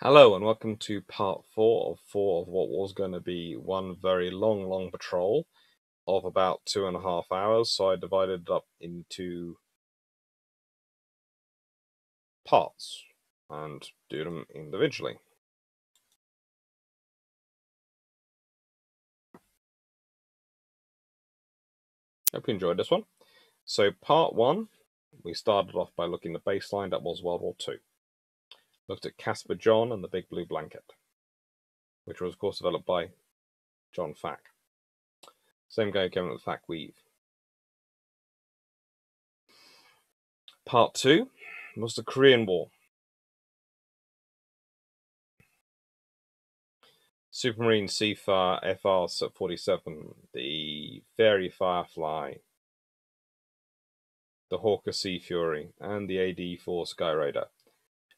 Hello and welcome to part four of what was going to be one very long patrol of about 2.5 hours. So I divided it up into parts and do them individually. Hope you enjoyed this one. So part one, we started off by looking at the baseline. That was World War II. Looked at Casper John and the Big Blue Blanket, which was of course developed by John Fack. Same guy came up with Fack Weave. Part two was the Korean War. Supermarine Seafire FR-47, the Fairy Firefly, the Hawker Sea Fury, and the AD-4 Sky Raider,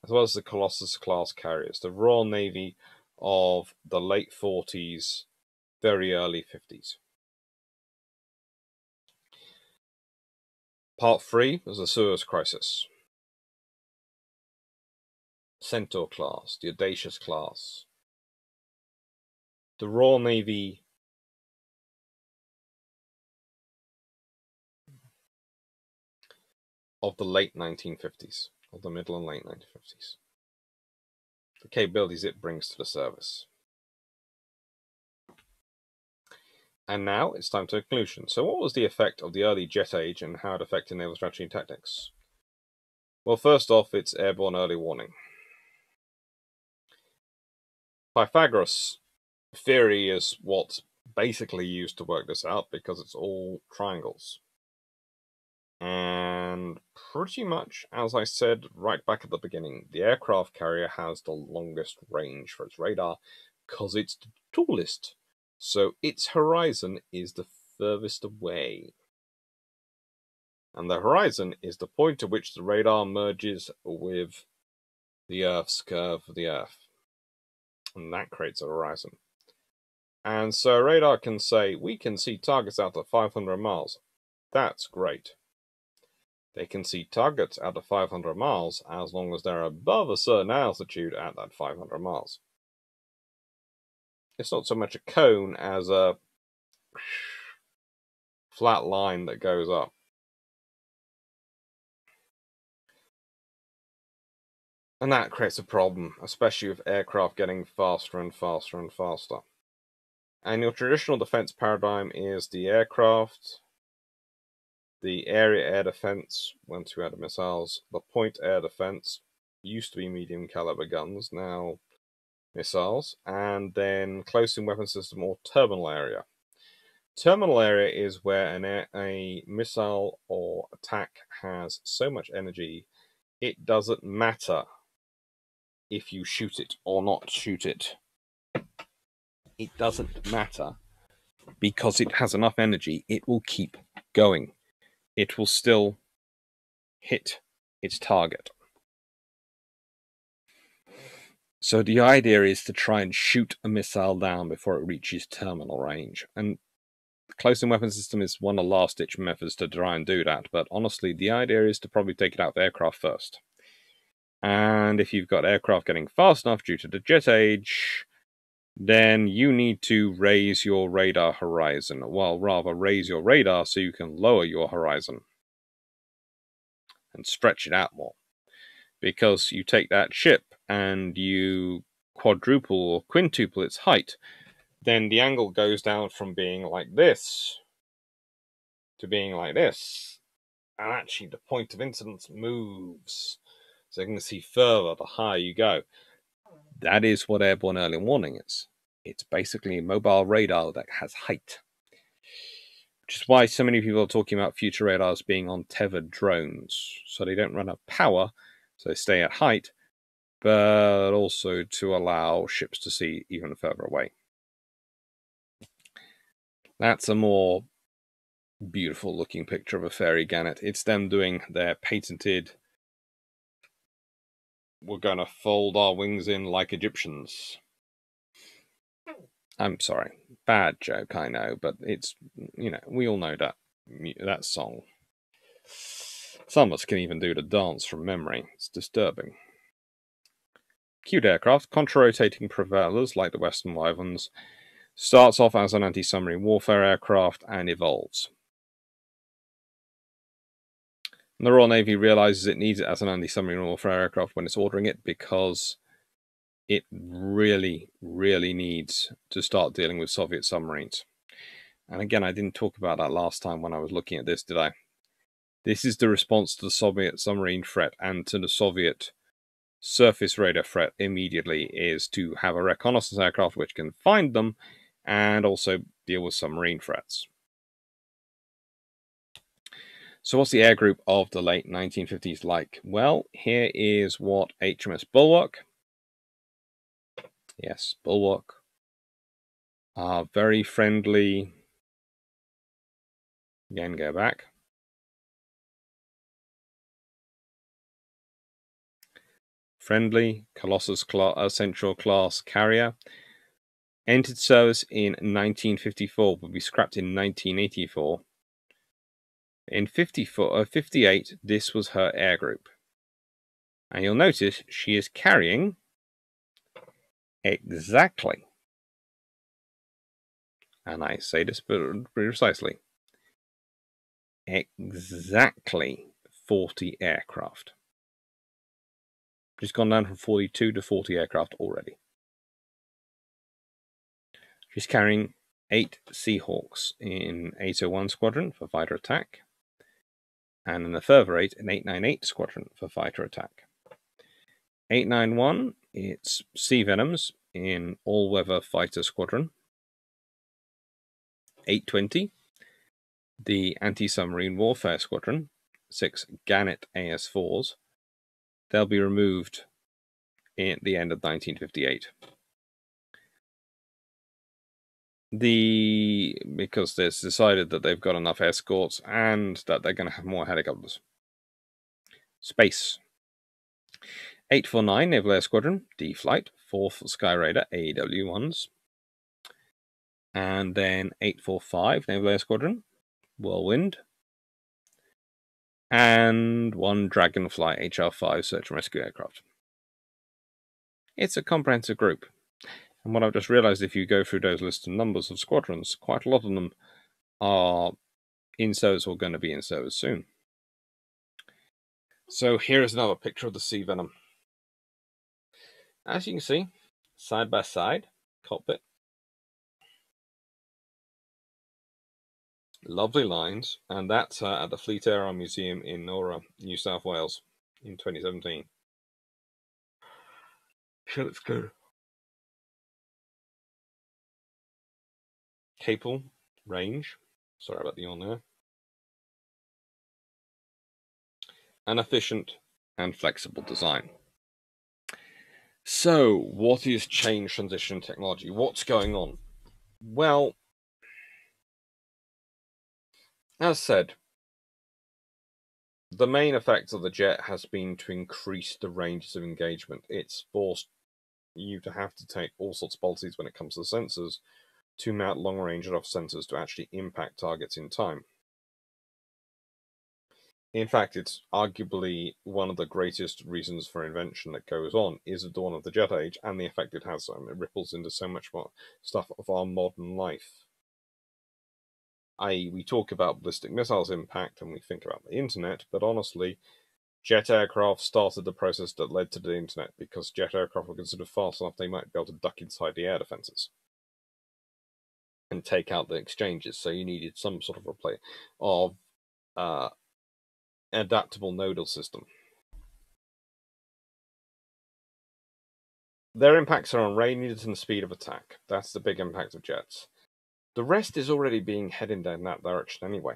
as well as the Colossus class carriers, the Royal Navy of the late 40s, very early 50s. Part 3 was the Suez Crisis. Centaur class, the Audacious class, the Royal Navy of the late 1950s, of the middle and late 1950s. The capabilities it brings to the service. And now it's time to conclusion. So what was the effect of the early jet age and how it affected naval strategy and tactics? Well, first off, it's airborne early warning. Pythagoras' theory is what's basically used to work this out because it's all triangles. And pretty much, as I said right back at the beginning, the aircraft carrier has the longest range for its radar because it's the tallest. So its horizon is the furthest away. And the horizon is the point at which the radar merges with the Earth's curve of the Earth. And that creates a horizon. And so a radar can say, we can see targets out to 500 miles. That's great. They can see targets out to 500 miles as long as they're above a certain altitude at that 500 miles. It's not so much a cone as a flat line that goes up. And that creates a problem, especially with aircraft getting faster and faster and faster. And your traditional defense paradigm is the aircraft, the area air defense, once we had the missiles, the point air defense, used to be medium caliber guns, now missiles, and then close-in weapon system or terminal area. Terminal area is where a missile or attack has so much energy, it doesn't matter if you shoot it or not shoot it. It doesn't matter because it has enough energy, it will keep going. It will still hit its target. So the idea is to try and shoot a missile down before it reaches terminal range. And the close-in weapon system is one of the last-ditch methods to try and do that. But honestly, the idea is to probably take it out of aircraft first. And if you've got aircraft getting fast enough due to the jet age, then you need to raise your radar horizon. Well, rather raise your radar so you can lower your horizon and stretch it out more. Because you take that ship and you quadruple or quintuple its height, then the angle goes down from being like this to being like this. And actually the point of incidence moves. So you can see further the higher you go. That is what airborne early warning is. It's basically a mobile radar that has height. Which is why so many people are talking about future radars being on tethered drones. So they don't run out of power, so they stay at height, but also to allow ships to see even further away. That's a more beautiful looking picture of a fairy gannet. It's them doing their patented, we're going to fold our wings in like Egyptians. I'm sorry, bad joke, I know, but it's, we all know that song. Some of us can even do the dance from memory. It's disturbing. Cute aircraft, contra-rotating propellers like the Western Wyverns, starts off as an anti-submarine warfare aircraft and evolves. And the Royal Navy realizes it needs it as an anti-submarine warfare aircraft when it's ordering it because it really, really needs to start dealing with Soviet submarines. And again, I didn't talk about that last time when I was looking at this, did I? This is the response to the Soviet submarine threat and to the Soviet surface radar threat immediately, is to have a reconnaissance aircraft which can find them and also deal with submarine threats. So what's the air group of the late 1950s like? Well, here is what HMS Bulwark, yes, Bulwark, are very friendly. Again, go back. Friendly Colossus Central class carrier. Entered service in 1954, will be scrapped in 1984. In 58, this was her air group. And you'll notice she is carrying exactly, and I say this precisely, exactly 40 aircraft. She's gone down from 42 to 40 aircraft already. She's carrying 8 Seahawks in 801 Squadron for fighter attack, and in a further 8 in 898 Squadron for fighter attack. 891, it's Sea Venoms in all-weather fighter squadron. 820, the anti-submarine warfare squadron, 6 Gannet AS4s. They'll be removed at the end of 1958. Because it's decided that they've got enough escorts and that they're going to have more helicopters. Space. 849 Naval Air Squadron, D-Flight, 4th Sky Raider, AEW-1s. And then 845 Naval Air Squadron, Whirlwind. And 1 Dragonfly HR-5 search and rescue aircraft. It's a comprehensive group. And what I've just realized, if you go through those lists of numbers of squadrons, quite a lot of them are in service or going to be in service soon. So here is another picture of the Sea Venom. As you can see, side by side, cockpit. Lovely lines, and that's at the Fleet Air Arm Museum in Nora, New South Wales, in 2017. So it's good. Capable range. Sorry about the yawn there. An efficient and flexible design. So, what is change, transition, technology? What's going on? Well, as said, the main effect of the jet has been to increase the ranges of engagement. It's forced you to have to take all sorts of policies when it comes to the sensors to mount long-range enough sensors to actually impact targets in time. In fact, it's arguably one of the greatest reasons for invention that goes on is the dawn of the jet age and the effect it has. It ripples into so much more stuff of our modern life. We talk about ballistic missiles impact and we think about the internet, but honestly, jet aircraft started the process that led to the internet because jet aircraft were considered fast enough they might be able to duck inside the air defenses and take out the exchanges. So you needed some sort of adaptable nodal system. Their impacts are on ranges and speed of attack. That's the big impact of jets. The rest is already being heading down that direction anyway.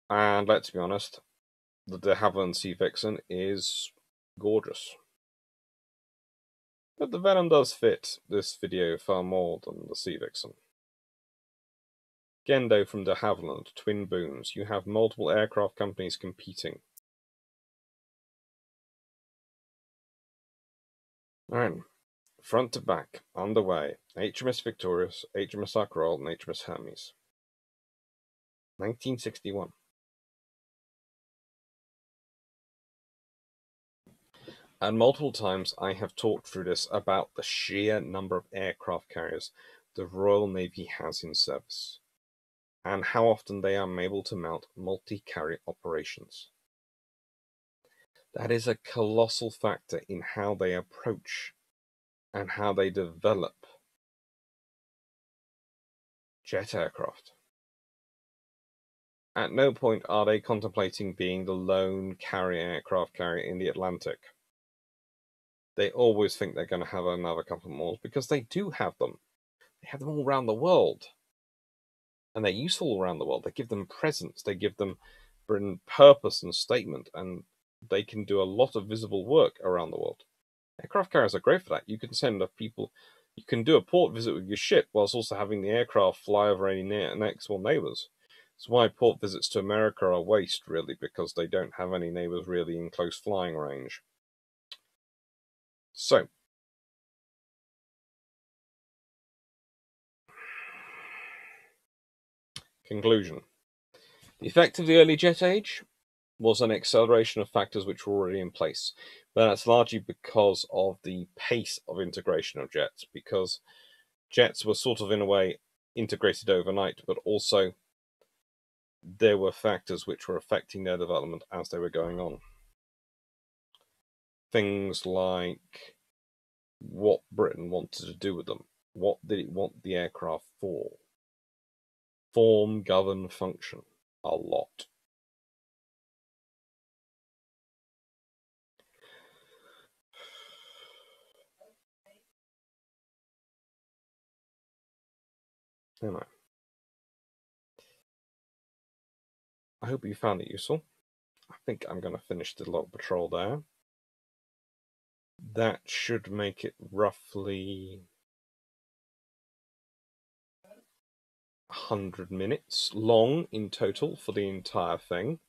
And let's be honest, the de Havilland Sea Vixen is gorgeous. But the Venom does fit this video far more than the Sea Vixen. Gendo from de Havilland, twin booms. You have multiple aircraft companies competing. Alright, front to back, underway. HMS Victorious, HMS Ark Royal, and HMS Hermes. 1961. And multiple times I have talked through this about the sheer number of aircraft carriers the Royal Navy has in service, and how often they are able to mount multi-carrier operations. That is a colossal factor in how they approach and how they develop jet aircraft. At no point are they contemplating being the lone aircraft carrier in the Atlantic. They always think they're going to have another couple more, because they do have them. They have them all around the world. And they're useful all around the world. They give them presence. They give them purpose and statement. And they can do a lot of visible work around the world. Aircraft carriers are great for that. You can send people. You can do a port visit with your ship whilst also having the aircraft fly over any next door neighbours. That's why port visits to America are waste, really, because they don't have any neighbours really in close flying range. So, conclusion. The effect of the early jet age was an acceleration of factors which were already in place. But that's largely because of the pace of integration of jets, because jets were sort of, in a way, integrated overnight, but also there were factors which were affecting their development as they were going on. Things like what Britain wanted to do with them. What did it want the aircraft for? Form, govern, function. A lot. Anyway, I hope you found it useful. I think I'm going to finish the log patrol there. That should make it roughly 100 minutes long in total for the entire thing.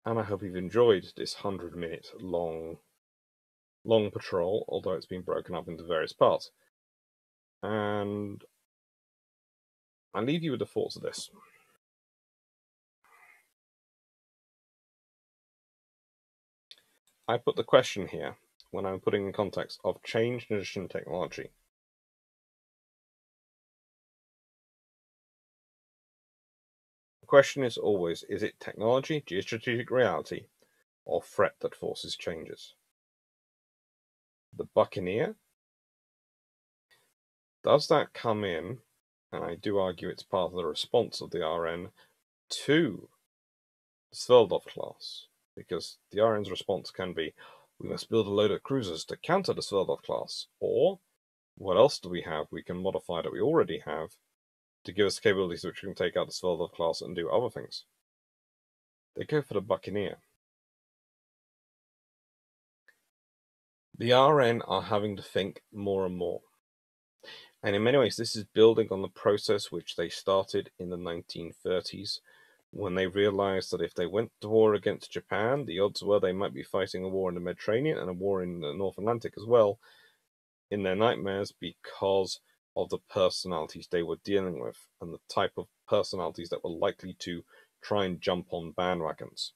And I hope you've enjoyed this 100-minute long patrol, although it's been broken up into various parts. And I leave you with the thoughts of this. I put the question here when I'm putting in context of change in addition to technology. The question is always, is it technology, geostrategic reality, or threat that forces changes? The Buccaneer? Does that come in, and I do argue it's part of the response of the RN to the Sveldov class, because the RN's response can be, we must build a load of cruisers to counter the Sveldov class, or what else do we have we can modify that we already have to give us capabilities which can take out the Sveldov class and do other things? They go for the Buccaneer. The RN are having to think more and more. And in many ways, this is building on the process which they started in the 1930s, when they realized that if they went to war against Japan, the odds were they might be fighting a war in the Mediterranean and a war in the North Atlantic as well, in their nightmares, because of the personalities they were dealing with and the type of personalities that were likely to try and jump on bandwagons.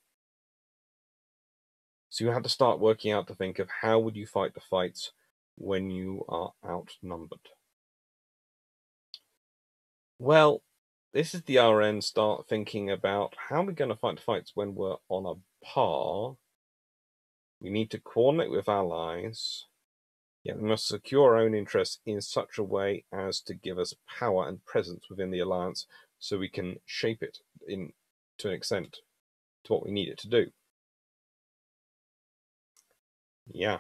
So you had to start working out to think of how would you fight the fights when you are outnumbered. Well, this is the RN start thinking about how we're going to fight the fights when we're on a par. We need to coordinate with allies. Yet we must secure our own interests in such a way as to give us power and presence within the alliance, so we can shape it to an extent to what we need it to do. Yeah.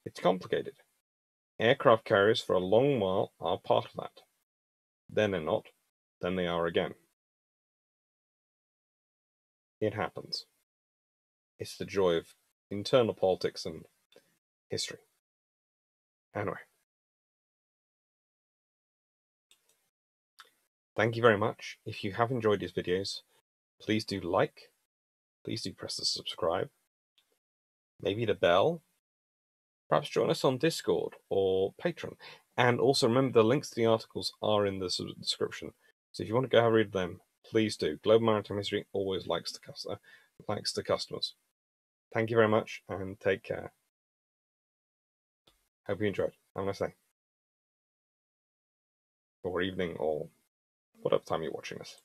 It's complicated. Aircraft carriers for a long while are part of that. Then they're not. Then they are again. It happens. It's the joy of internal politics and history. Anyway. Thank you very much. If you have enjoyed these videos, please do like. Please do press the subscribe. Maybe the bell. Perhaps join us on Discord or Patreon. And also remember, the links to the articles are in the description. So if you want to go have a read of them, please do. Global Maritime History always likes to thanks to customers. Thank you very much and take care. Hope you enjoyed. Have a nice day. Or evening, or whatever time you're watching this.